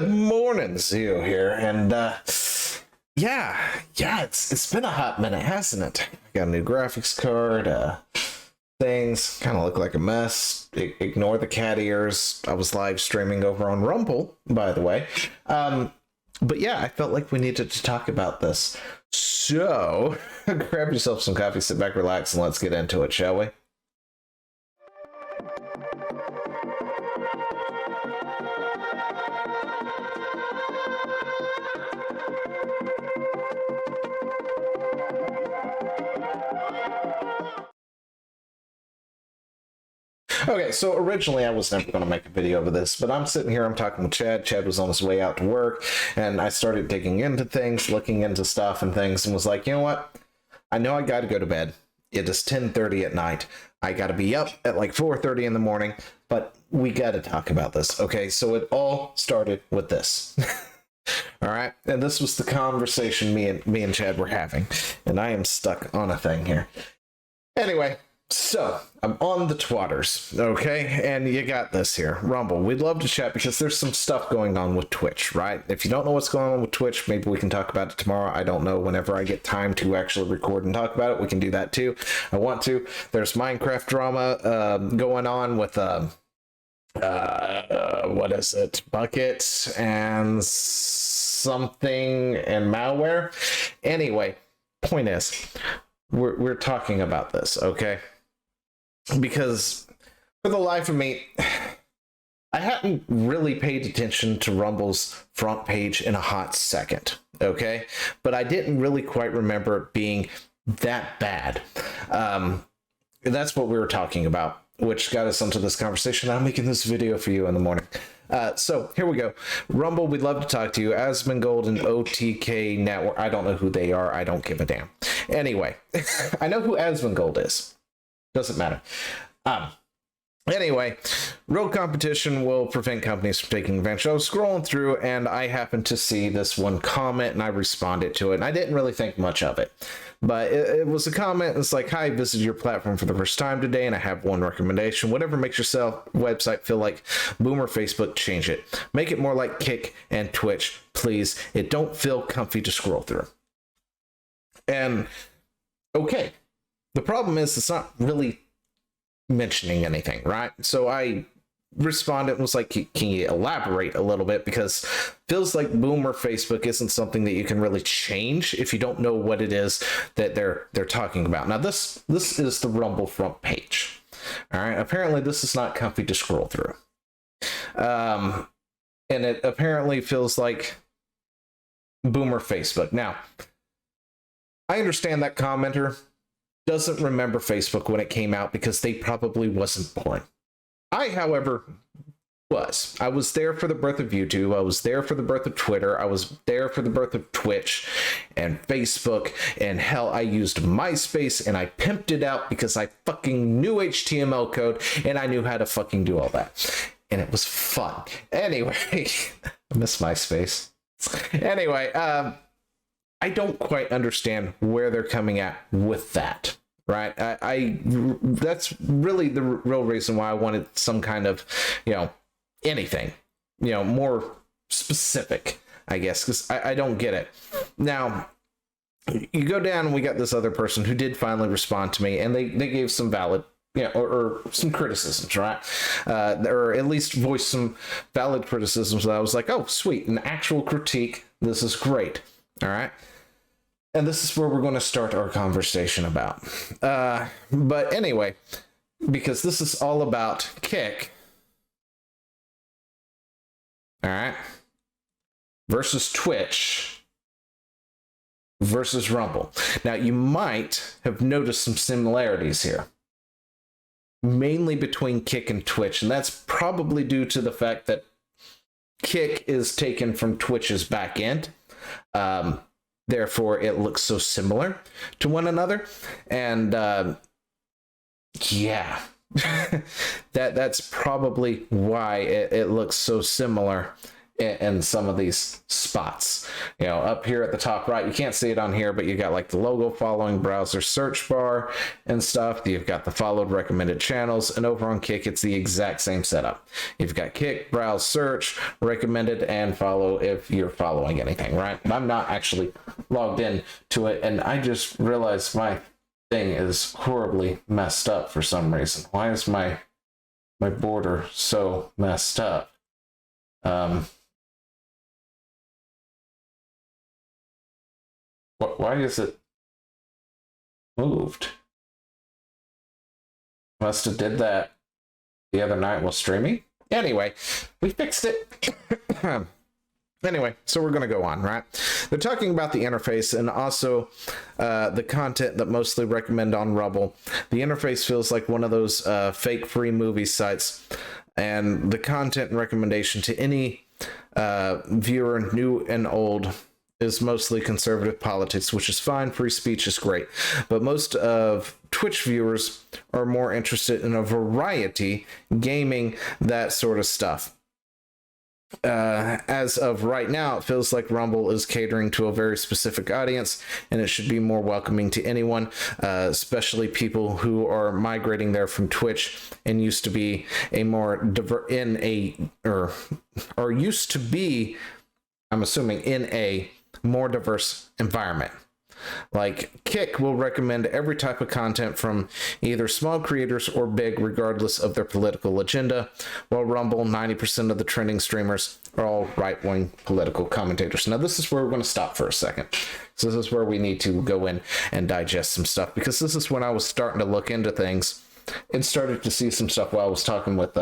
Good morning, Zio here, and yeah, it's been a hot minute, hasn't it? I got a new graphics card. Things kind of look like a mess. Ignore the cat ears. I was live streaming over on Rumble, by the way. But yeah, I felt like we needed to talk about this. So grab yourself some coffee, sit back, relax, and let's get into it, shall we? Okay, so originally I was never going to make a video over this, but I'm sitting here, I'm talking with Chad. Chad was on his way out to work, and I started digging into things, looking into stuff and things, and was like, you know what? I know I got to go to bed. It is 10:30 at night. I got to be up at like 4:30 in the morning, but we got to talk about this, okay? So it all started with this. All right, and this was the conversation me and Chad were having, and I am stuck on a thing here. Anyway, so I'm on the twatters, okay? And you got this here, Rumble. We'd love to chat because there's some stuff going on with Twitch, right? If you don't know what's going on with Twitch, maybe we can talk about it tomorrow. I don't know. Whenever I get time to actually record and talk about it, we can do that too. I want to. There's Minecraft drama going on with what is it? Buckets and something and malware. Anyway, point is, we're talking about this, okay? Because for the life of me, I hadn't really paid attention to Rumble's front page in a hot second, okay? But I didn't really quite remember it being that bad. That's what we were talking about, which got us into this conversation. I'm making this video for you in the morning. So here we go. Rumble, we'd love to talk to you. Asmongold and OTK Network. I don't know who they are. I don't give a damn. Anyway, I know who Asmongold is. Doesn't matter. Anyway, real competition will prevent companies from taking advantage. I was scrolling through and I happened to see this one comment and I responded to it. And I didn't really think much of it. But it was a comment. It's like, hi, this is your platform for the first time today, and I have one recommendation. Whatever makes your website feel like Boomer Facebook, change it. Make it more like Kick and Twitch, please. It don't feel comfy to scroll through. And, okay. The problem is it's not really mentioning anything, right? So I responded and was like, can you elaborate a little bit? Because feels like Boomer Facebook isn't something that you can really change if you don't know what it is that they're talking about. Now this is the Rumble front page. All right, apparently this is not comfy to scroll through. And it apparently feels like Boomer Facebook. Now, I understand that commenter doesn't remember Facebook when it came out because they probably wasn't born. I, however, was. I was there for the birth of YouTube. I was there for the birth of Twitter. I was there for the birth of Twitch and Facebook. And hell, I used MySpace and I pimped it out because I fucking knew HTML code and I knew how to fucking do all that. And it was fun. Anyway, I miss MySpace. Anyway, I don't quite understand where they're coming at with that. Right. That's really the real reason why I wanted some kind of, anything, more specific, I guess, because I don't get it. Now, you go down and we got this other person who did finally respond to me and they gave some valid, or some criticisms, right? Or at least voiced some valid criticisms that I was like, oh, sweet, an actual critique. This is great. All right. And this is where we're going to start our conversation about. But anyway, because this is all about Kick, all right, versus Twitch versus Rumble. Now, you might have noticed some similarities here, mainly between Kick and Twitch, and that's probably due to the fact that Kick is taken from Twitch's back end. Therefore, it looks so similar to one another. And yeah, that's probably why it looks so similar in some of these spots. You know, up here at the top right, you can't see it on here, but you got like the logo following browser search bar and stuff. You've got the followed recommended channels, and over on Kick, it's the exact same setup. You've got Kick, browse, search, recommended, and follow if you're following anything, right? I'm not actually logged in to it, and I just realized my thing is horribly messed up for some reason. Why is my border so messed up? Why is it moved? Must have did that the other night while streaming. Anyway, we fixed it. Anyway, so we're going to go on, right? They're talking about the interface and also the content that mostly recommend on Rumble. The interface feels like one of those fake free movie sites, and the content and recommendation to any viewer, new and old, is mostly conservative politics, which is fine. Free speech is great. But most of Twitch viewers are more interested in a variety, gaming, that sort of stuff. As of right now, it feels like Rumble is catering to a very specific audience, and it should be more welcoming to anyone, especially people who are migrating there from Twitch and used to be a more used to be, I'm assuming, in a more diverse environment. Like, Kick will recommend every type of content from either small creators or big, regardless of their political agenda, while Rumble, 90% of the trending streamers are all right-wing political commentators. Now, this is where we're going to stop for a second. So this is where we need to go in and digest some stuff, because this is when I was starting to look into things and started to see some stuff while I was talking with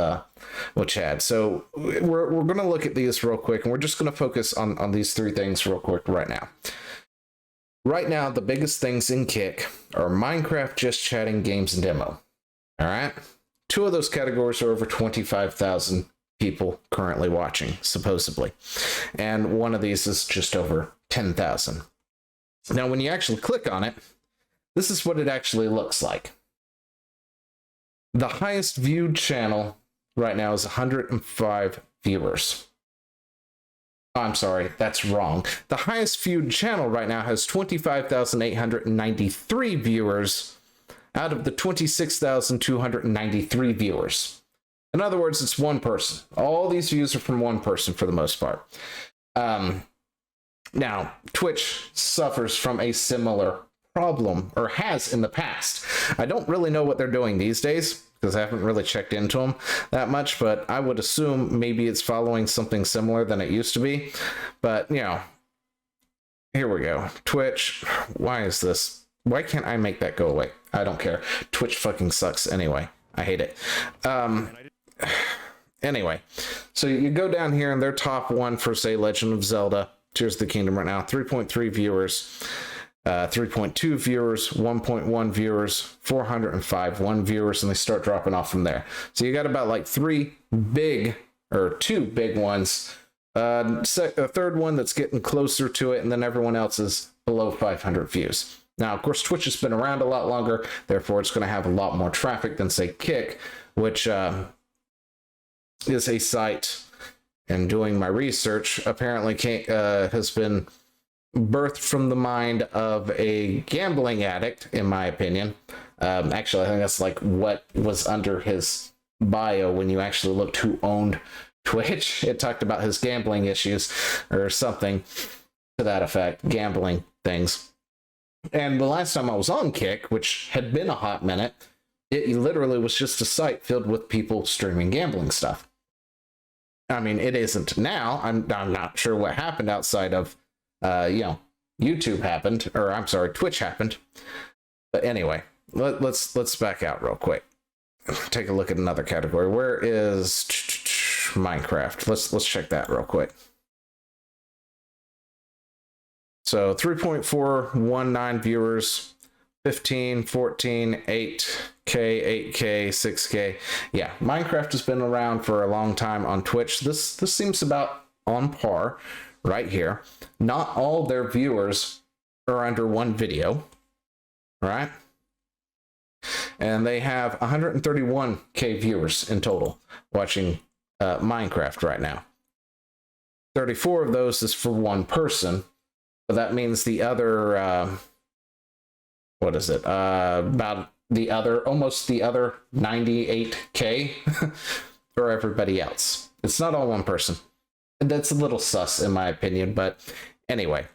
Chad. So we're going to look at these real quick, and we're just going to focus on these three things real quick right now. Right now, the biggest things in Kick are Minecraft, just chatting, games, and demo. All right? Two of those categories are over 25,000 people currently watching, supposedly. And one of these is just over 10,000. Now, when you actually click on it, this is what it actually looks like. The highest viewed channel right now is 105 viewers. I'm sorry, that's wrong. The highest viewed channel right now has 25,893 viewers out of the 26,293 viewers. In other words, it's one person. All these views are from one person for the most part. Now, Twitch suffers from a similar problem, or has in the past. I don't really know what they're doing these days, because I haven't really checked into them that much, but I would assume maybe it's following something similar than it used to be. But, you know, here we go. Twitch, why is this? Why can't I make that go away? I don't care. Twitch fucking sucks anyway. I hate it. Anyway, so you go down here and their top one for, say, Legend of Zelda, Tears of the Kingdom right now, 3.3 viewers. 3.2 viewers, 1.1 viewers, 405 1 viewers, and they start dropping off from there. So you got about like two big ones, a third one that's getting closer to it, and then everyone else is below 500 views. Now, of course, Twitch has been around a lot longer, therefore it's going to have a lot more traffic than, say, Kick, which is a site, and doing my research, apparently has been birthed from the mind of a gambling addict, in my opinion. Actually, I think that's like what was under his bio when you actually looked who owned Twitch. It talked about his gambling issues or something to that effect, gambling things. And the last time I was on Kick, which had been a hot minute, it literally was just a site filled with people streaming gambling stuff. I mean, it isn't now. I'm not sure what happened outside of YouTube happened, or I'm sorry, Twitch happened. But anyway, let's back out real quick. Take a look at another category. Where is Minecraft? Let's check that real quick. So 3.419 viewers, 15, 14, 8K, 8K, 6K. Yeah, Minecraft has been around for a long time on Twitch. This seems about on par right here. Not all their viewers are under one video, right? And they have 131K viewers in total watching Minecraft right now. 34 of those is for one person, but that means the other, what is it? About the other, almost the other 98K for everybody else. It's not all one person. That's a little sus in my opinion, but anyway.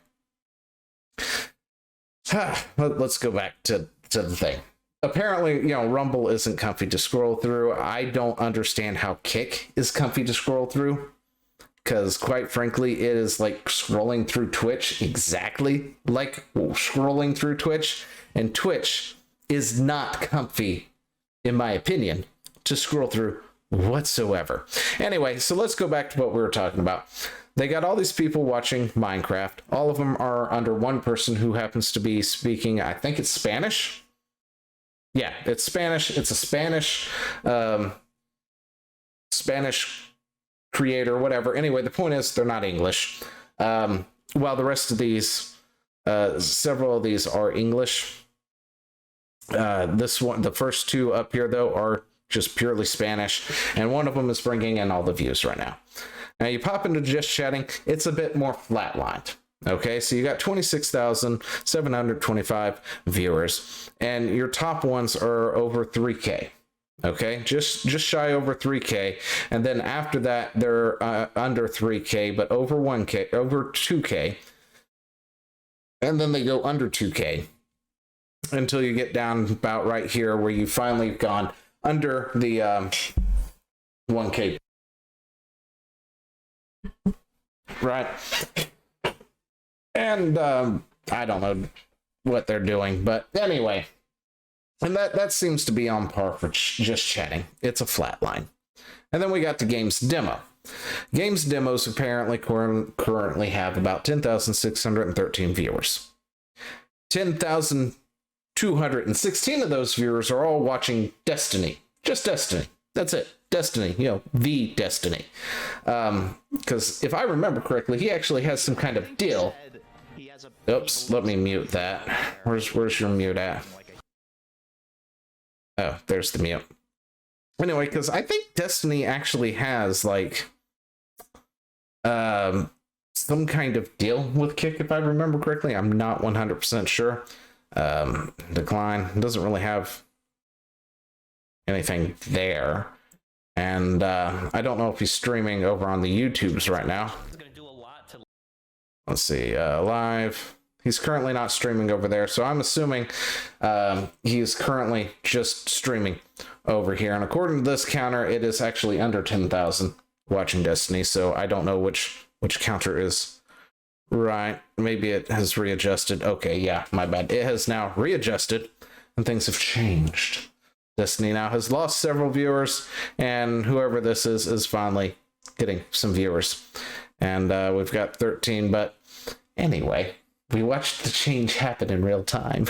Let's go back to the thing. Apparently, you know, Rumble isn't comfy to scroll through. I don't understand how Kick is comfy to scroll through, because quite frankly, it is like scrolling through Twitch, exactly like scrolling through Twitch, and Twitch is not comfy, in my opinion, to scroll through whatsoever. Anyway, so let's go back to what we were talking about. They got all these people watching Minecraft. All of them are under one person who happens to be speaking, I think it's Spanish. Yeah, it's Spanish. It's a Spanish creator, whatever. Anyway, the point is they're not English. While the rest of these, several of these are English. This one, the first two up here though, are just purely Spanish, and one of them is bringing in all the views right now. Now you pop into just chatting, it's a bit more flatlined. Okay, so you got 26,725 viewers, and your top ones are over 3K. Okay, just shy over 3K, and then after that they're under 3K, but over 1K, over 2K, and then they go under 2K until you get down about right here where you finally gone under the 1K. Right. And I don't know what they're doing, but anyway, and that seems to be on par for just chatting. It's a flat line. And then we got the games demo. Games demos apparently currently have about 10,613 viewers. 10,216 of those viewers are all watching Destiny. Just Destiny. That's it. Destiny, you know, the Destiny. Because if I remember correctly, he actually has some kind of deal. Oops, let me mute that. Where's your mute at? Oh, there's the mute. Anyway, because I think Destiny actually has like some kind of deal with Kick, if I remember correctly. I'm not 100% sure. Decline doesn't really have anything there. And I don't know if he's streaming over on the YouTubes right now. Let's see, live. He's currently not streaming over there, so I'm assuming he is currently just streaming over here. And according to this counter, it is actually under 10,000 watching Destiny, so I don't know which counter is right. Maybe it has readjusted. Okay, yeah, my bad. It has now readjusted, and things have changed. Destiny now has lost several viewers, and whoever this is finally getting some viewers. And we've got 13, but anyway, we watched the change happen in real time.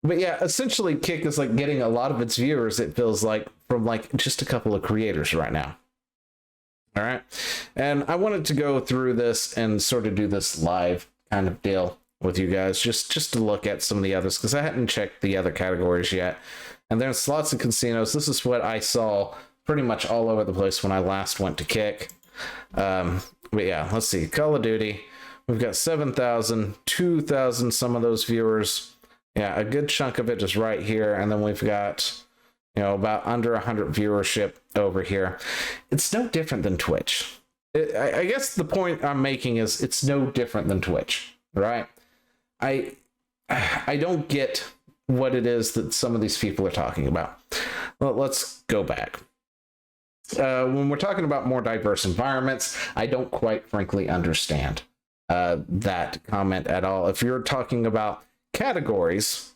But yeah, essentially Kick is like getting a lot of its viewers, it feels like, from like just a couple of creators right now. All right. And I wanted to go through this and sort of do this live kind of deal with you guys, just to look at some of the others, because I hadn't checked the other categories yet. And then slots and casinos, this is what I saw pretty much all over the place when I last went to Kick. But yeah, let's see. Call of Duty, we've got 7,000, 2,000, some of those viewers. Yeah, a good chunk of it is right here. And then we've got, you know, about under 100 viewership over here. It's no different than Twitch. I guess the point I'm making is it's no different than Twitch, right? I don't get what it is that some of these people are talking about. Well, let's go back. When we're talking about more diverse environments, I don't quite frankly understand that comment at all. If you're talking about categories,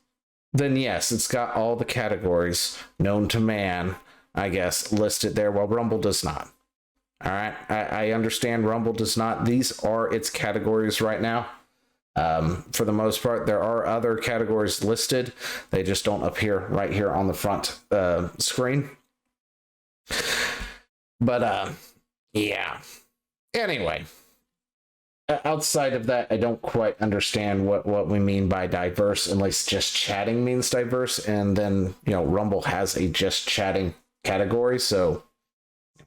then yes, it's got all the categories known to man, I guess, listed there, while Rumble does not. All right, I understand Rumble does not. These are its categories right now. For the most part, there are other categories listed. They just don't appear right here on the front screen. But yeah. Anyway, outside of that, I don't quite understand what we mean by diverse, unless just chatting means diverse. And then, you know, Rumble has a just chatting category, so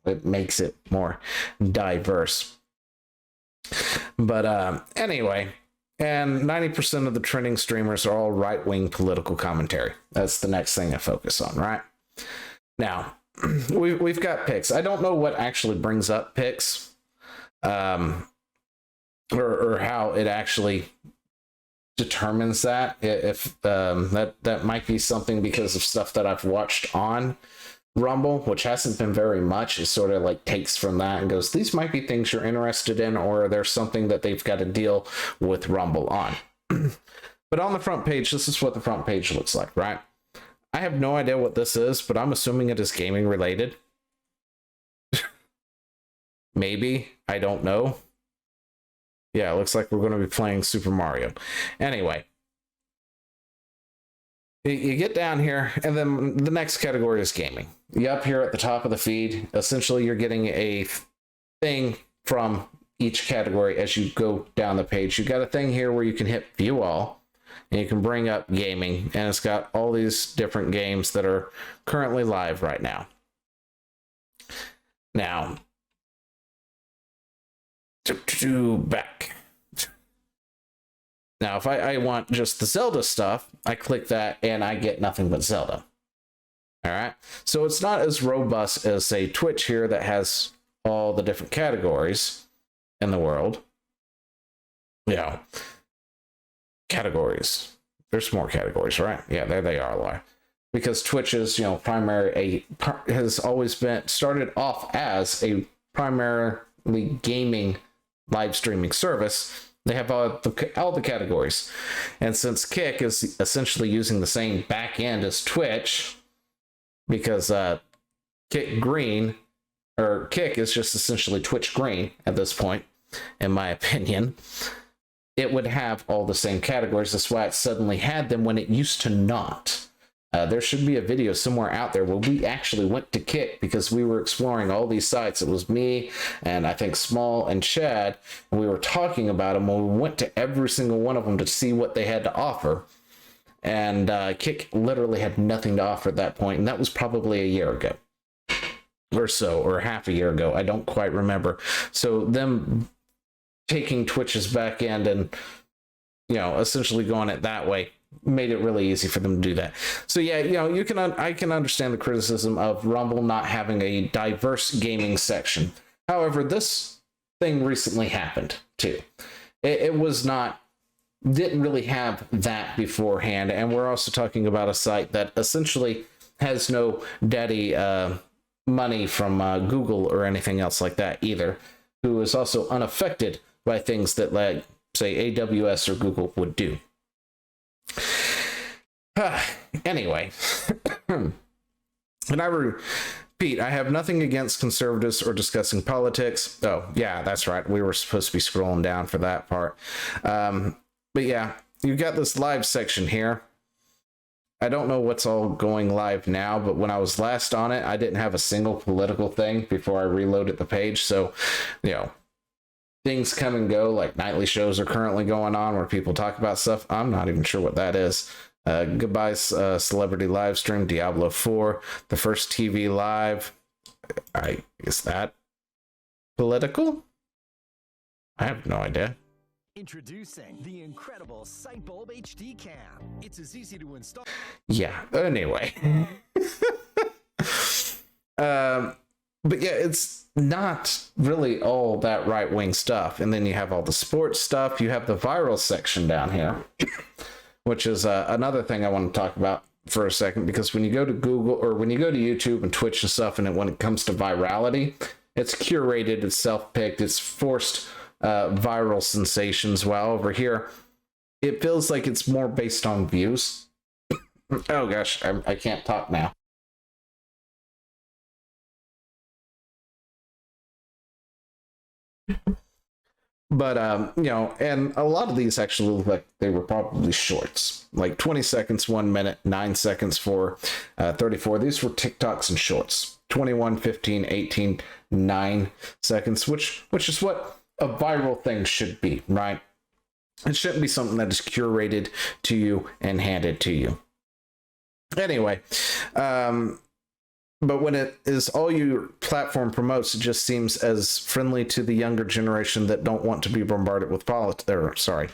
it makes it more diverse. But anyway, and 90% of the trending streamers are all right-wing political commentary. That's the next thing I focus on, right? Now, we've got picks. I don't know what actually brings up picks, or how it actually determines that. If that might be something because of stuff that I've watched on Rumble, which hasn't been very much. It sort of like takes from that and goes, these might be things you're interested in, or there's something that they've got to deal with Rumble on. But on the front page, this is what the front page looks like, right? I have no idea what this is, but I'm assuming it is gaming related. Maybe, I don't know. Yeah, it looks like we're going to be playing Super Mario. Anyway, you get down here, and then the next category is gaming. You up here at the top of the feed, essentially you're getting a thing from each category as you go down the page. You've got a thing here where you can hit view all, and you can bring up gaming, and it's got all these different games that are currently live right now. Now, back. Now, if I want just the Zelda stuff, I click that and I get nothing but Zelda. All right. So it's not as robust as, say, Twitch here that has all the different categories in the world. Yeah. Categories. There's more categories, right? Yeah, there they are, Laura. Because Twitch is, has always been started off as a primarily gaming live streaming service. They have all the categories. And since Kick is essentially using the same back end as Twitch, because Kick is just essentially Twitch Green at this point, in my opinion, it would have all the same categories. That's why it suddenly had them when it used to not. There should be a video somewhere out there where we actually went to Kick because we were exploring all these sites. It was me and I think Small and Chad, and we were talking about them. We went to every single one of them to see what they had to offer. And Kick literally had nothing to offer at that point, and that was probably a year ago or so, or half a year ago. I don't quite remember. So them taking Twitch's back end and, essentially going it that way made it really easy for them to do that. So yeah, I can understand the criticism of Rumble not having a diverse gaming section. However, this thing recently happened too. It didn't really have that beforehand, and we're also talking about a site that essentially has no daddy money from Google or anything else like that either, who is also unaffected by things that, like, say, AWS or Google would do. Anyway, and I repeat, I have nothing against conservatives or discussing politics. Oh, yeah, that's right. We were supposed to be scrolling down for that part. But yeah, you've got this live section here. I don't know what's all going live now, but when I was last on it, I didn't have a single political thing before I reloaded the page. So, things come and go, like nightly shows are currently going on where people talk about stuff. I'm not even sure what that is. Goodbye, Celebrity Live Stream, Diablo 4, the first TV live. Is that political? I have no idea. Introducing the incredible Sightbulb HD Cam. It's as easy to install. Yeah, anyway. But yeah, it's not really all that right-wing stuff. And then you have all the sports stuff. You have the viral section down here, which is another thing I want to talk about for a second, because when you go to Google or when you go to YouTube and Twitch and stuff, and when it comes to virality, it's curated, it's self-picked, it's forced viral sensations, while over here, it feels like it's more based on views. Oh gosh, I can't talk now. But and a lot of these actually look like they were probably shorts, like 20 seconds, 1 minute, 9 seconds for 34. These were TikToks and shorts, 21, 15, 18, 9 seconds, which is what a viral thing should be, right? It shouldn't be something that is curated to you and handed to you. Anyway, but But when it is all your platform promotes, it just seems as friendly to the younger generation that don't want to be bombarded with politics. Sorry,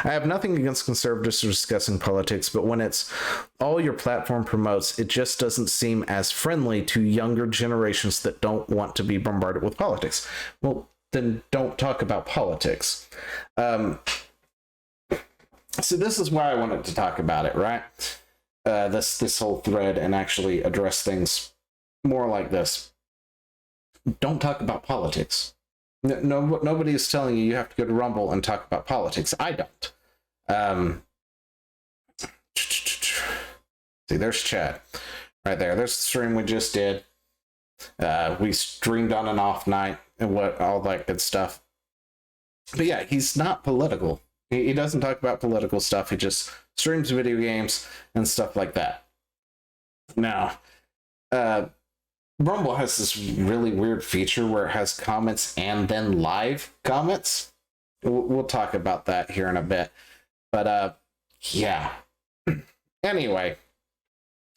I have nothing against conservatives discussing politics, but when it's all your platform promotes, it just doesn't seem as friendly to younger generations that don't want to be bombarded with politics. Well, then don't talk about politics. So this is why I wanted to talk about it, right? This whole thread, and actually address things more like this. Don't talk about politics. Nobody is telling you have to go to Rumble and talk about politics. I don't. See, there's chat right there. There's the stream we just did. We streamed on an off night and all that good stuff. But yeah, he's not political. He doesn't talk about political stuff. He just streams video games and stuff like that. Now, Rumble has this really weird feature where it has comments and then live comments. We'll talk about that here in a bit. But yeah. Anyway,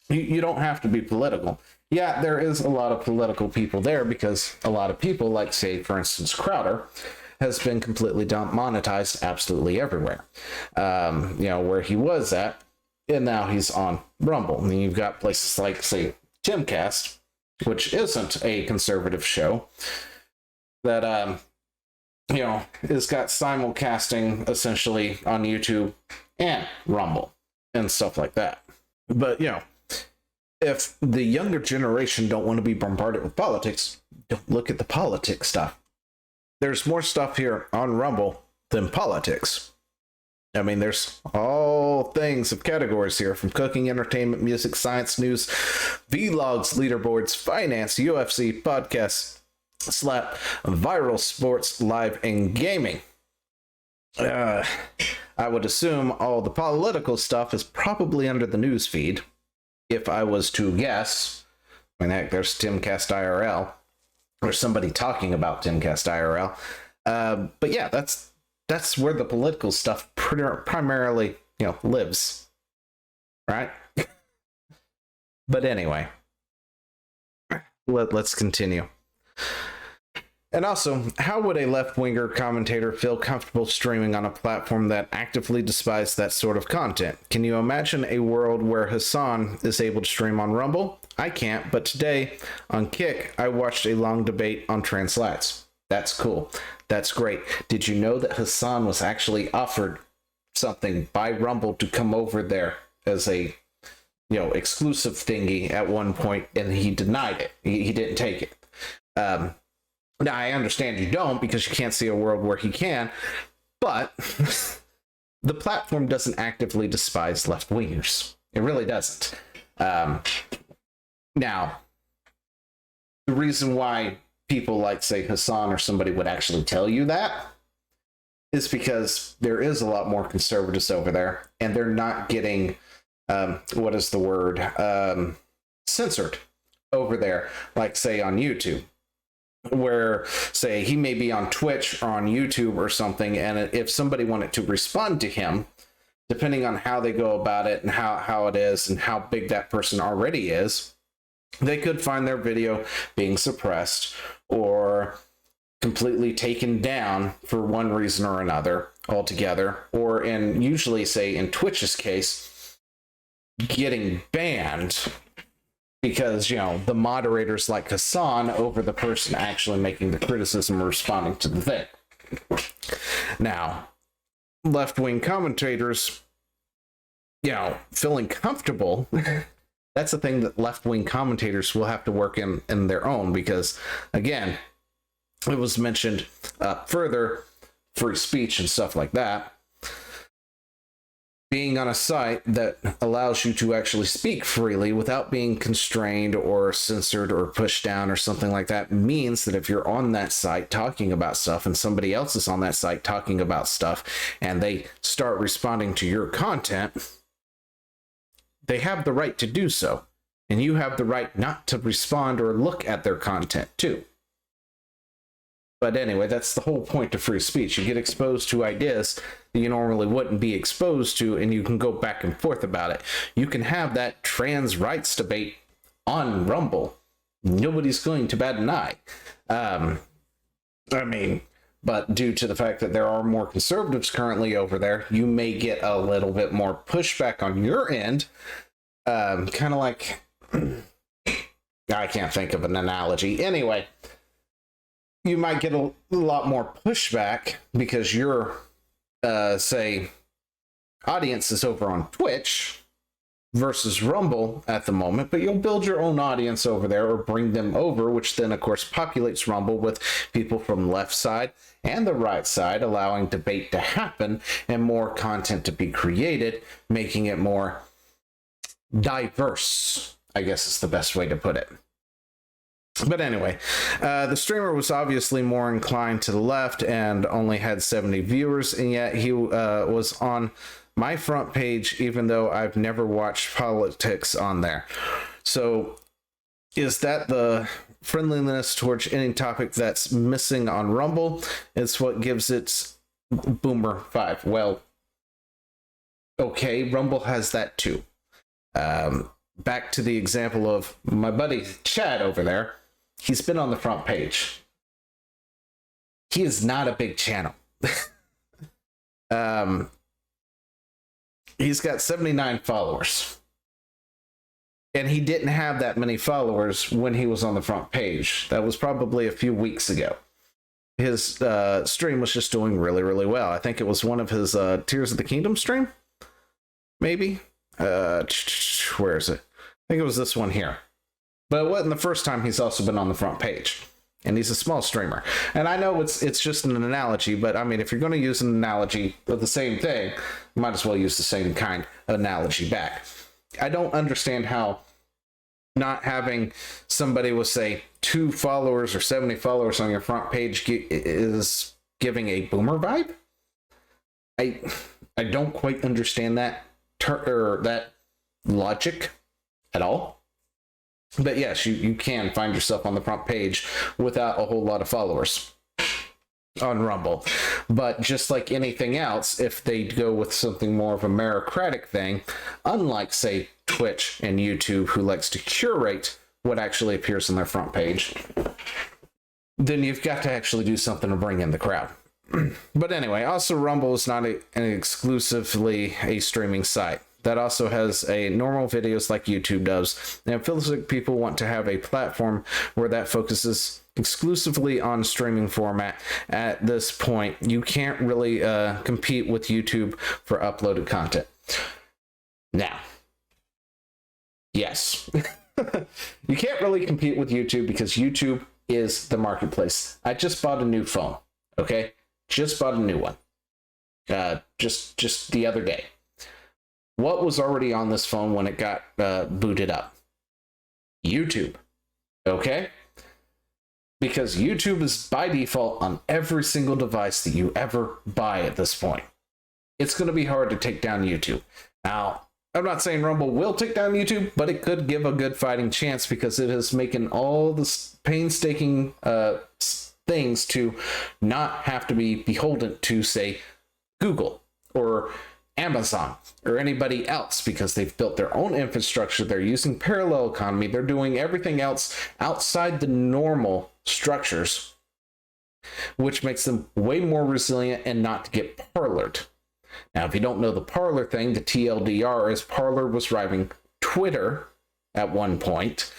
you don't have to be political. Yeah, there is a lot of political people there because a lot of people, like, say, for instance, Crowder, has been completely demonetized absolutely everywhere. Where he was at, and now he's on Rumble. And you've got places like, say, Timcast, which isn't a conservative show, that is got simulcasting essentially on YouTube and Rumble and stuff like that. But if the younger generation don't want to be bombarded with politics, don't look at the politics stuff. There's more stuff here on Rumble than politics. I mean, there's all things of categories here, from cooking, entertainment, music, science, news, vlogs, leaderboards, finance, UFC, podcasts, slap, viral sports, live, and gaming. I would assume all the political stuff is probably under the news feed, if I was to guess. I mean, heck, there's Timcast IRL, or somebody talking about Timcast IRL. But yeah, that's where the political stuff primarily, lives, right? But anyway, let's continue. And also, how would a left-winger commentator feel comfortable streaming on a platform that actively despises that sort of content? Can you imagine a world where Hassan is able to stream on Rumble? I can't, but today on Kick, I watched a long debate on trans lads. That's cool. That's great. Did you know that Hassan was actually offered something by Rumble to come over there as a, exclusive thingy at one point, and he denied it. He didn't take it. Now, I understand you don't, because you can't see a world where he can, but the platform doesn't actively despise left-wingers. It really doesn't. Now, the reason why people like, say, Hassan or somebody would actually tell you that is because there is a lot more conservatives over there, and they're not getting, censored over there, like, say, on YouTube. Where, say, he may be on Twitch or on YouTube or something, and if somebody wanted to respond to him, depending on how they go about it and how it is and how big that person already is, they could find their video being suppressed or completely taken down for one reason or another altogether, or usually, say, in Twitch's case, getting banned because, the moderators like Hassan over the person actually making the criticism or responding to the thing. Now, left-wing commentators, feeling comfortable, that's the thing that left-wing commentators will have to work in their own, because, again, it was mentioned further, free speech and stuff like that. Being on a site that allows you to actually speak freely without being constrained or censored or pushed down or something like that means that if you're on that site talking about stuff and somebody else is on that site talking about stuff and they start responding to your content, they have the right to do so. And you have the right not to respond or look at their content too. But anyway, that's the whole point of free speech. You get exposed to ideas that you normally wouldn't be exposed to, and you can go back and forth about it. You can have that trans rights debate on Rumble nobody's going to bat an eye. I mean, but due to the fact that there are more conservatives currently over there, you may get a little bit more pushback on your end. Kind of like, I can't think of an analogy. Anyway, you might get a lot more pushback because your, say, audience is over on Twitch versus Rumble at the moment, but you'll build your own audience over there or bring them over, which then of course populates Rumble with people from left side and the right side, allowing debate to happen and more content to be created, making it more diverse, I guess is the best way to put it. But anyway, the streamer was obviously more inclined to the left and only had 70 viewers, and yet he was on my front page, even though I've never watched politics on there. So is that the friendliness towards any topic that's missing on Rumble? It's what gives it Boomer 5. Well, okay, Rumble has that too. Back to the example of my buddy Chad over there. He's been on the front page. He is not a big channel. He's got 79 followers. And he didn't have that many followers when he was on the front page. That was probably a few weeks ago. His stream was just doing really, really well. I think it was one of his Tears of the Kingdom stream? Maybe? Where is it? I think it was this one here. But it wasn't the first time he's also been on the front page. And he's a small streamer. And I know it's just an analogy, but I mean, if you're going to use an analogy of the same thing, you might as well use the same kind of analogy back. I don't understand how not having somebody with, say, 2 followers or 70 followers on your front page is giving a boomer vibe. I don't quite understand that that logic at all. But yes, you can find yourself on the front page without a whole lot of followers on Rumble. But just like anything else, if they go with something more of a meritocratic thing, unlike, say, Twitch and YouTube, who likes to curate what actually appears on their front page, then you've got to actually do something to bring in the crowd. But anyway, also Rumble is not an exclusively a streaming site. That also has a normal videos like YouTube does. And it feels like people want to have a platform where that focuses exclusively on streaming format. At this point, you can't really compete with YouTube for uploaded content. Now, yes, you can't really compete with YouTube because YouTube is the marketplace. I just bought a new phone, okay? Just bought a new one. Just the other day. What was already on this phone when it got booted up? YouTube. Okay? Because YouTube is by default on every single device that you ever buy at this point. It's going to be hard to take down YouTube. Now, I'm not saying Rumble will take down YouTube, but it could give a good fighting chance because it is making all this painstaking things to not have to be beholden to, say, Google or Amazon or anybody else, because they've built their own infrastructure. They're using parallel economy. They're doing everything else outside the normal structures, which makes them way more resilient and not to get parlored. Now, if you don't know the Parler thing, the TLDR is Parler was driving Twitter at one point.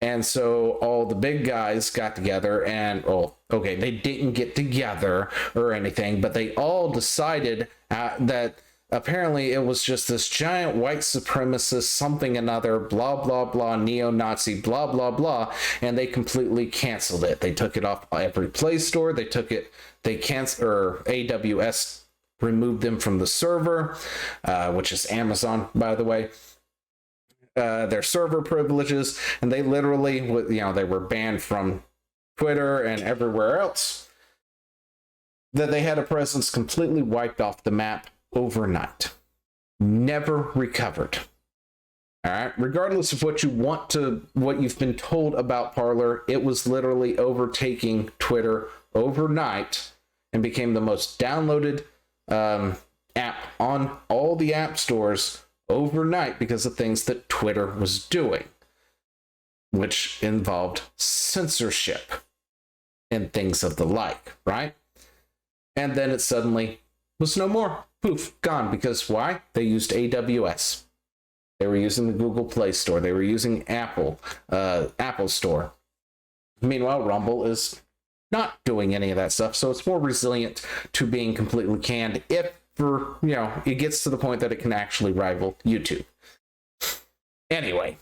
And so all the big guys got together and, okay, they didn't get together or anything, but they all decided that apparently it was just this giant white supremacist something another, blah, blah, blah, neo-Nazi, blah, blah, blah, and they completely canceled it. They took it off every Play Store. They canceled, or AWS removed them from the server, which is Amazon, by the way. Their server privileges, and they literally, they were banned from Twitter and everywhere else. That they had a presence completely wiped off the map overnight. Never recovered. All right. Regardless of what you've been told about Parler, it was literally overtaking Twitter overnight and became the most downloaded app on all the app stores overnight because of things that Twitter was doing. which involved censorship and things of the like, right? And then it suddenly was no more. Poof, gone. Because why? They used AWS. They were using the Google Play Store. They were using Apple Store. Meanwhile, Rumble is not doing any of that stuff, so it's more resilient to being completely canned if, for, you know, it gets to the point that it can actually rival YouTube. Anyway.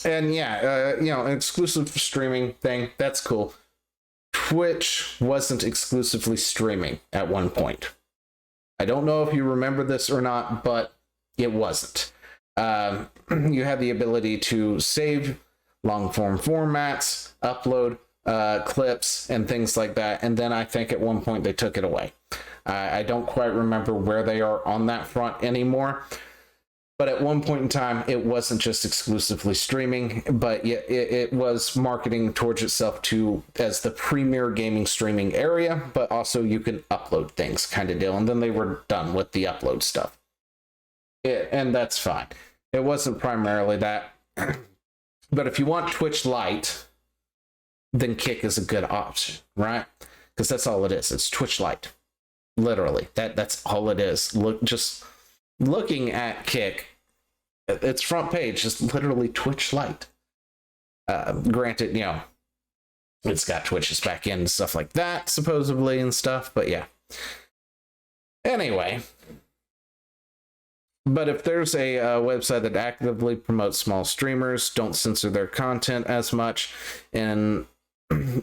And yeah, you know, an exclusive streaming thing, that's cool. Twitch wasn't exclusively streaming at one point. I don't know if you remember this or not, but it wasn't. You had the ability to save long-form formats, upload clips, and things like that. And then I think at one point they took it away. I don't quite remember where they are on that front anymore. But at one point in time, it wasn't just exclusively streaming, but it was marketing towards itself as the premier gaming streaming area, but also you can upload things kind of deal. And then they were done with the upload stuff. And that's fine. It wasn't primarily that. But if you want Twitch Lite, then Kick is a good option, right? Because that's all it is. It's Twitch Lite. Literally. That's all it is. Looking at Kick, its front page is literally Twitch Lite. Granted, you know, it's got Twitch's back end and stuff like that, supposedly, and stuff, but yeah. Anyway. But if there's a website that actively promotes small streamers, don't censor their content as much, and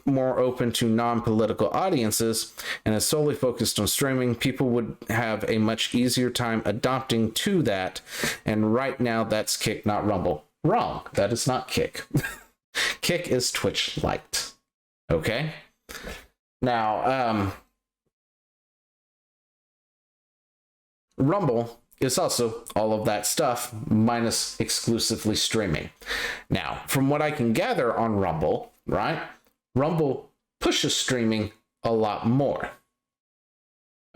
more open to non-political audiences, and is solely focused on streaming, people would have a much easier time adopting to that. And right now, that's Kick, not Rumble. Wrong. That is not Kick. Kick is Twitch Lite. Okay? Now, Rumble is also all of that stuff, minus exclusively streaming. Now, from what I can gather on Rumble, right? Rumble pushes streaming a lot more.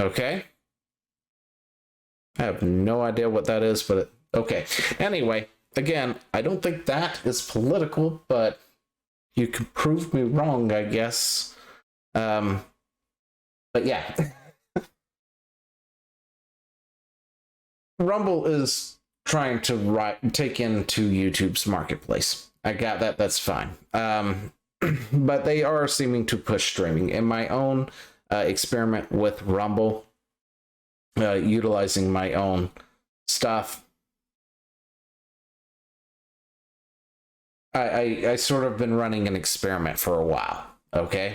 Okay? I have no idea what that is, but okay. Anyway, again, I don't think that is political, but you can prove me wrong, I guess. But yeah. Rumble is trying to take into YouTube's marketplace. I got that. That's fine. But they are seeming to push streaming. In my own experiment with Rumble, utilizing my own stuff, I sort of been running an experiment for a while. Okay,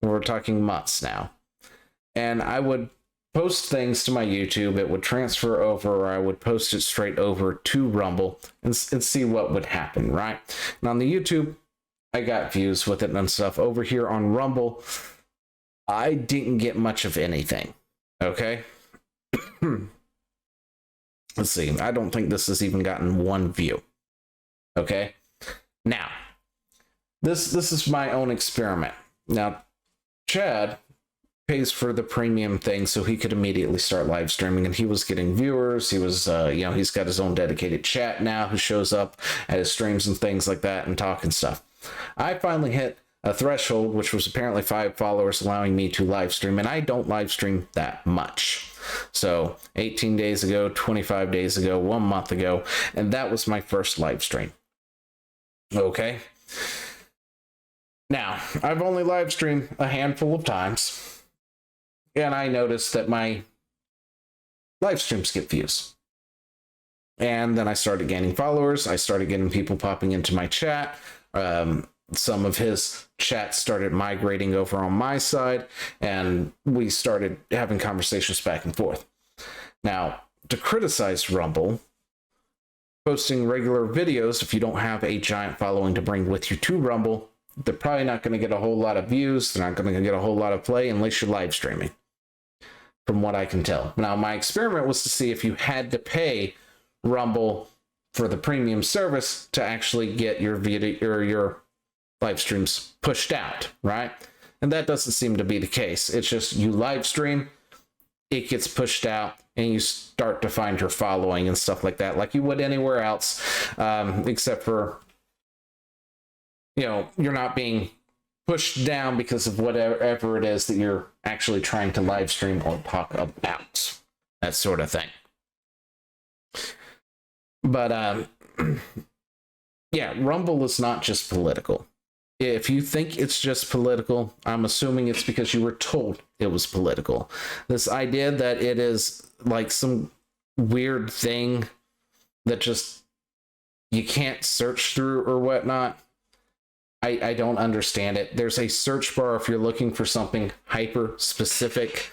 we're talking months now, and I would post things to my YouTube. It would transfer over, or I would post it straight over to Rumble and see what would happen, right? And on the YouTube, I got views with it and stuff. Over here on Rumble, I didn't get much of anything. Okay? Let's see. I don't think this has even gotten one view. Okay? Now, this is my own experiment. Now, Chad pays for the premium thing so he could immediately start live streaming, and he was getting viewers. He was he's got his own dedicated chat now who shows up at his streams and things like that and talking stuff. I finally hit a threshold, which was apparently 5 followers, allowing me to live stream, and I don't live stream that much. So 18 days ago, 25 days ago, 1 month ago, and that was my first live stream. Okay? Now, I've only live streamed a handful of times, and I noticed that my live streams get views. And then I started gaining followers. I started getting people popping into my chat. Some of his chat started migrating over on my side, and we started having conversations back and forth. Now, to criticize Rumble, posting regular videos, if you don't have a giant following to bring with you to Rumble, they're probably not going to get a whole lot of views. They're not going to get a whole lot of play unless you're live streaming, from what I can tell. Now, my experiment was to see if you had to pay Rumble for the premium service to actually get your video or your live streams pushed out, right? And that doesn't seem to be the case. It's just you live stream, it gets pushed out, and you start to find your following and stuff like that, like you would anywhere else, except for you're not being pushed down because of whatever it is that you're actually trying to live stream or talk about, that sort of thing. But yeah, Rumble is not just political. If you think it's just political, I'm assuming it's because you were told it was political. This idea that it is like some weird thing that just you can't search through or whatnot, I don't understand it. There's a search bar if you're looking for something hyper specific.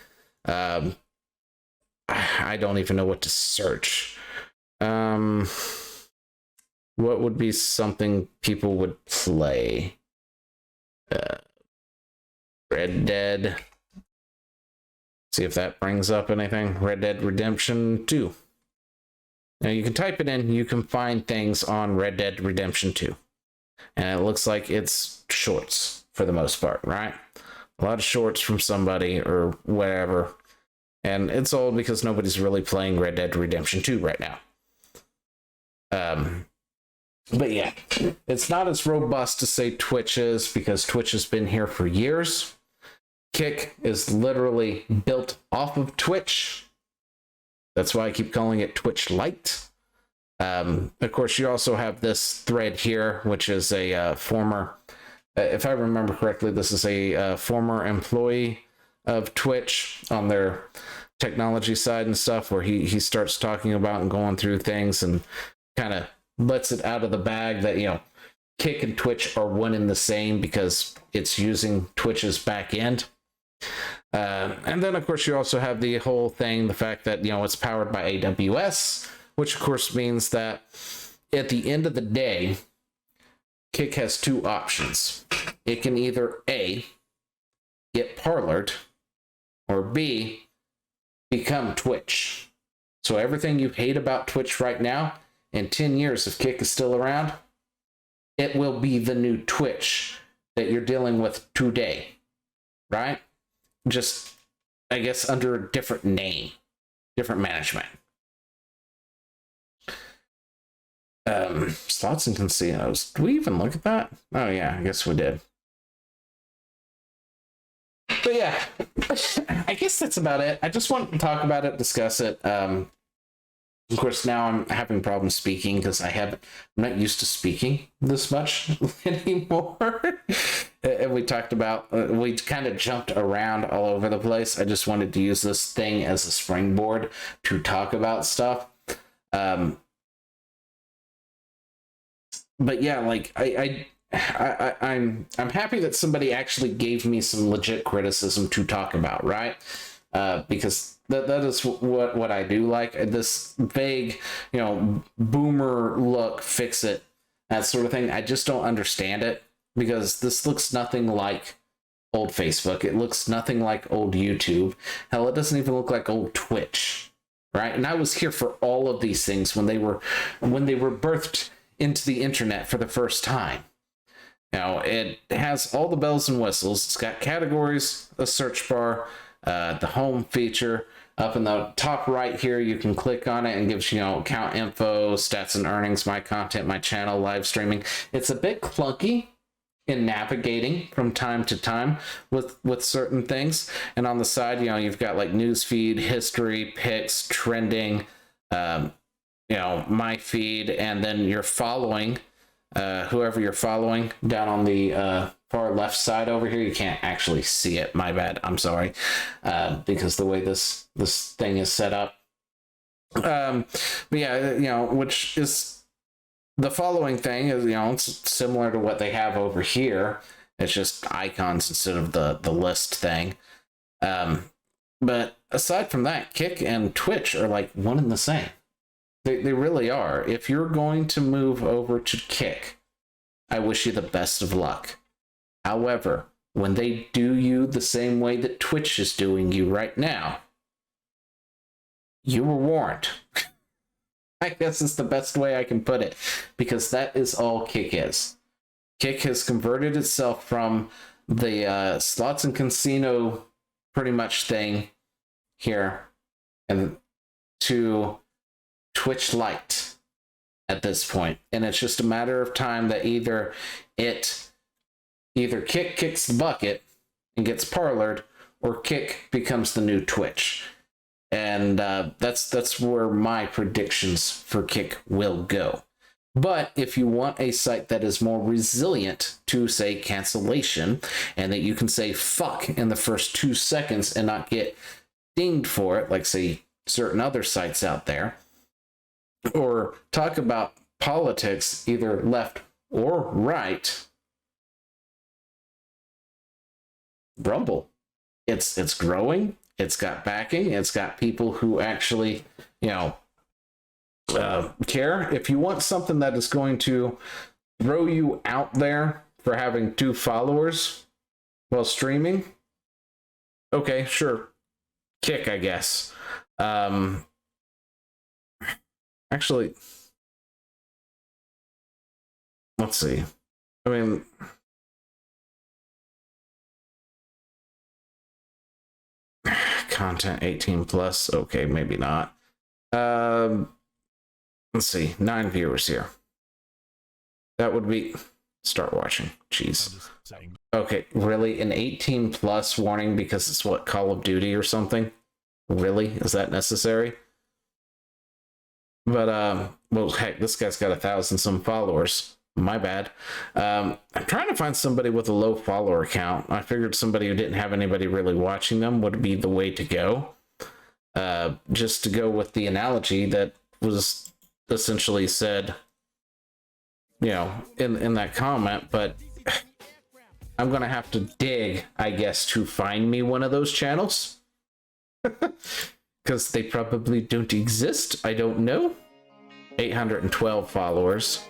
I don't even know what to search. What would be something people would play? Red Dead. See if that brings up anything. Red Dead Redemption 2. Now you can type it in, you can find things on Red Dead Redemption 2. And it looks like it's shorts for the most part, right? A lot of shorts from somebody or whatever. And it's old because nobody's really playing Red Dead Redemption 2 right now. But yeah, it's not as robust to say Twitch is, because Twitch has been here for years. Kick is literally built off of Twitch. That's why I keep calling it Twitch Lite. Of course, you also have this thread here, which is a former, if I remember correctly, this is a former employee of Twitch on their technology side and stuff, where he starts talking about and going through things and kind of lets it out of the bag that, Kick and Twitch are one and the same because it's using Twitch's back end. And then, of course, you also have the whole thing, the fact that, it's powered by AWS, which, of course, means that at the end of the day, Kick has two options. It can either A, get parlored, or B, become Twitch. So everything you hate about Twitch right now, in 10 years, if Kick is still around, it will be the new Twitch that you're dealing with today, right? Just, I guess, under a different name, different management. Slots and casinos. Did we even look at that? Oh yeah, I guess we did. But yeah, I guess that's about it. I just wanted to talk about it, discuss it. Of course, now I'm having problems speaking because I'm not used to speaking this much anymore. And we talked about, we kind of jumped around all over the place. I just wanted to use this thing as a springboard to talk about stuff. But yeah, like I'm happy that somebody actually gave me some legit criticism to talk about, right? Because that is what I do like. This vague, boomer look, fix it, that sort of thing. I just don't understand it, because this looks nothing like old Facebook. It looks nothing like old YouTube. Hell, it doesn't even look like old Twitch, right? And I was here for all of these things when they were birthed into the internet for the first time. It has all the bells and whistles. It's got categories, a search bar, the home feature. Up in the top right here, you can click on it and gives account info, stats and earnings, my content, my channel, live streaming. It's a bit clunky in navigating from time to time with certain things. And on the side, you've got like news feed, history, picks, trending, my feed, and then you're following whoever you're following down on the far left side over here. You can't actually see it, my bad, I'm sorry, because the way this thing is set up. But yeah, which is the following thing is, it's similar to what they have over here. It's just icons instead of the list thing. But aside from that, Kick and Twitch are like one and the same. They really are. If you're going to move over to Kick, I wish you the best of luck. However, when they do you the same way that Twitch is doing you right now, you were warned. I guess it's the best way I can put it, because that is all Kick is. Kick has converted itself from the slots and casino pretty much thing here and to Twitch Lite at this point. And it's just a matter of time that either it Either Kick kicks the bucket and gets parlored, or Kick becomes the new Twitch. And that's where my predictions for Kick will go. But if you want a site that is more resilient to, say, cancellation, and that you can say fuck in the first 2 seconds and not get dinged for it, like, say, certain other sites out there, or talk about politics, either left or right, Rumble. It's growing. It's got backing. It's got people who actually, care. If you want something that is going to throw you out there for having 2 followers while streaming, okay, sure, Kick, I guess. Actually, let's see. I mean, content 18 plus. Okay, maybe not. Let's see. 9 viewers here. That would be... Start watching. Jeez. Okay, really? An 18 plus warning because it's what, Call of Duty or something? Really? Is that necessary? But, well, heck, this guy's got 1,000 some followers. My bad. I'm trying to find somebody with a low follower count. I figured somebody who didn't have anybody really watching them would be the way to go. Just to go with the analogy that was essentially said, in that comment, but I'm gonna have to dig, I guess, to find me one of those channels. Because they probably don't exist. I don't know. 812 followers.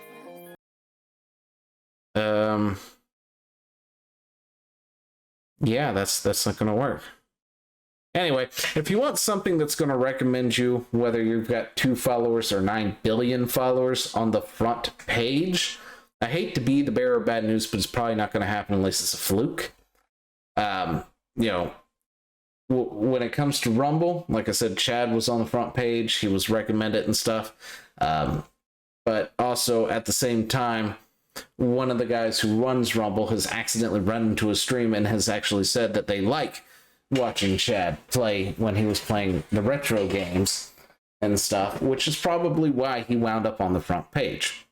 Yeah, that's not gonna work. Anyway, if you want something that's going to recommend you, whether you've got 2 followers or 9 billion followers on the front page, I hate to be the bearer of bad news, but it's probably not going to happen unless it's a fluke. When it comes to Rumble, like I said, Chad was on the front page. He was recommended and stuff. But also at the same time, one of the guys who runs Rumble has accidentally run into a stream and has actually said that they like watching Chad play when he was playing the retro games and stuff, which is probably why he wound up on the front page.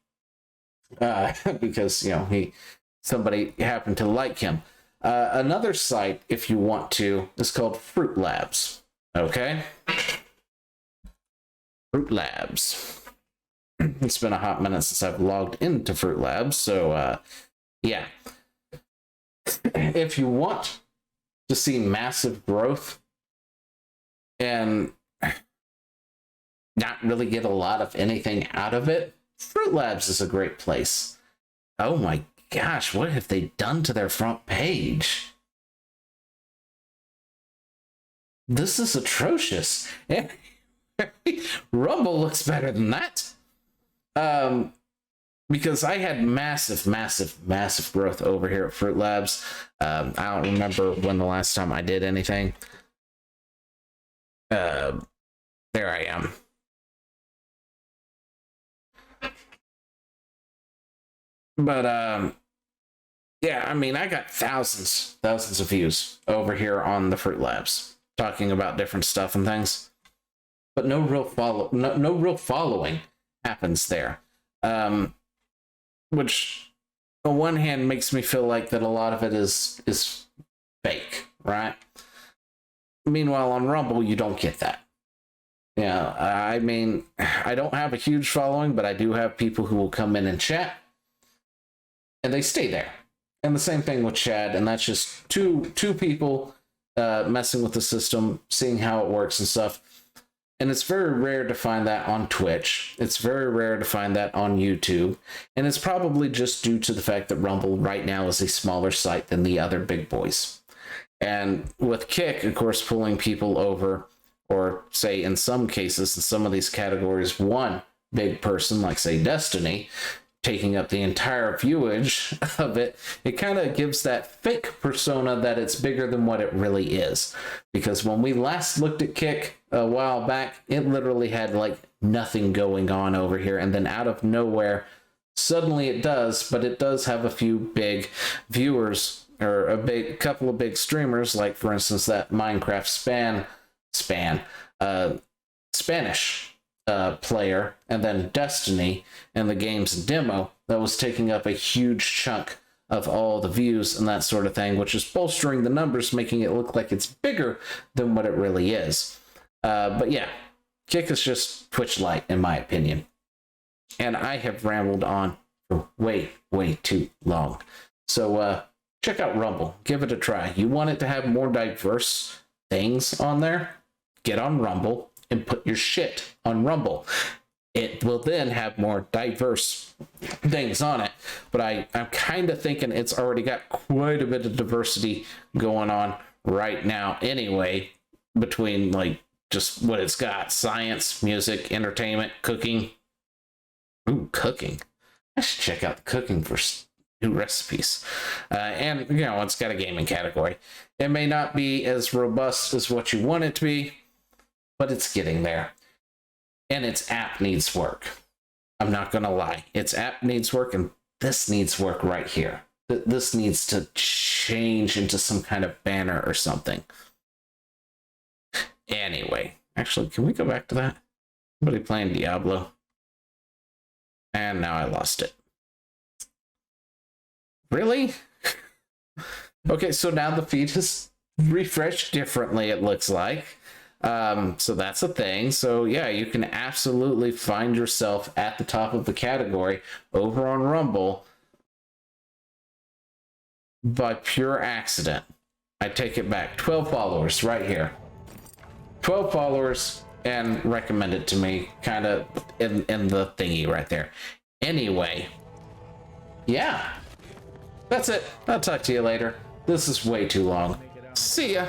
Because, somebody happened to like him. Another site, if you want to, is called Fruit Labs. Okay? Fruit Labs. It's been a hot minute since I've logged into Fruit Labs, so, yeah. If you want to see massive growth and not really get a lot of anything out of it, Fruit Labs is a great place. Oh my gosh, what have they done to their front page? This is atrocious. Rumble looks better than that. Because I had massive growth over here at Fruit Labs. I don't remember when the last time I did anything. There I am. But, yeah, I mean, I got thousands of views over here on the Fruit Labs, talking about different stuff and things. But no real following happens there. Which, on one hand, makes me feel like that a lot of it is fake, right? Meanwhile, on Rumble, you don't get that. Yeah, I mean, I don't have a huge following, but I do have people who will come in and chat, and they stay there. And the same thing with Chad, and that's just two people messing with the system, seeing how it works and stuff. And it's very rare to find that on Twitch. It's very rare to find that on YouTube. And it's probably just due to the fact that Rumble right now is a smaller site than the other big boys. And with Kick, of course, pulling people over, or say in some cases, in some of these categories, one big person, like say Destiny, taking up the entire viewage of it, it kind of gives that fake persona that it's bigger than what it really is. Because when we last looked at Kick a while back, it literally had like nothing going on over here, and then out of nowhere, Suddenly it does, but it does have a few big viewers, or couple of big streamers, like for instance that Minecraft Spanish player, and then Destiny and the game's demo that was taking up a huge chunk of all the views and that sort of thing, which is bolstering the numbers, making it look like it's bigger than what it really is. But yeah, Kick is just Twitch Lite, in my opinion. And I have rambled on for way, way too long. So check out Rumble. Give it a try. You want it to have more diverse things on there? Get on Rumble and put your shit on Rumble. It will then have more diverse things on it. But I'm kind of thinking it's already got quite a bit of diversity going on right now anyway, between like just what it's got: science, music, entertainment, cooking. Ooh, cooking. I should check out the cooking for new recipes. And, you know, it's got a gaming category. It may not be as robust as what you want it to be, but it's getting there. And its app needs work. I'm not going to lie. Its app needs work, and this needs work right here. This needs to change into some kind of banner or something. Anyway, actually, can we go back to that? Somebody playing Diablo. And now I lost it. Really? Okay, so now the feed is refreshed differently, it looks like. So that's a thing. So yeah, you can absolutely find yourself at the top of the category over on Rumble by pure accident. I take it back. 12 followers right here. 12 followers. And recommend it to me, kind of in the thingy right there. Anyway, yeah, that's it. I'll talk to you later. This is way too long. See ya.